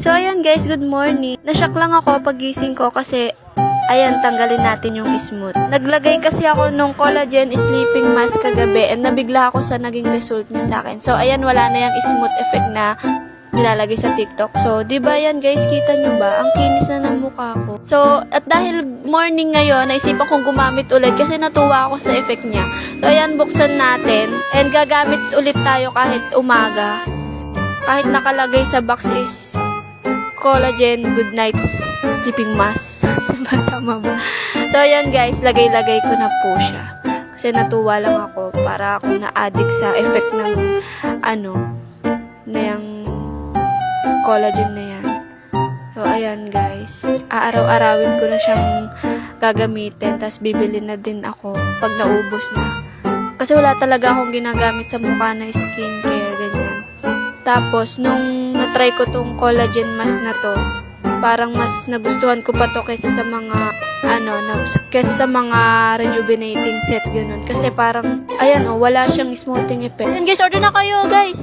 So, ayan guys, good morning. Nashock lang ako pagising ko kasi, ayan, tanggalin natin yung smooth. Naglagay kasi ako nung collagen sleeping mask kagabi and nabigla ako sa naging result niya sa akin. So, ayan, wala na yung smooth effect na nilalagay sa TikTok. So, di ba yan guys, kita nyo ba? Ang kinis na ng mukha ko. So, at dahil morning ngayon, naisipan kong gumamit ulit kasi natuwa ako sa effect niya. So, ayan, buksan natin. And gagamit ulit tayo kahit umaga. Kahit nakalagay sa box is collagen good night sleeping mask. Diba tama ba? So, ayan guys, lagay-lagay ko na po siya. Kasi natuwa lang ako para ako na-addict sa effect ng na yung collagen na yan. So, ayan guys. Aaraw-arawin ko na siyang gagamitin. Tapos, bibili na din ako pag naubos na. Kasi wala talaga akong ginagamit sa mukha na skincare, ganyan. Tapos, nung natry ko tong collagen mask na to, parang mas nagustuhan ko pa to kaysa sa mga, kaysa sa mga rejuvenating set, ganun. Kasi parang, ayan wala siyang smoothing effect. And guys, order na kayo, guys!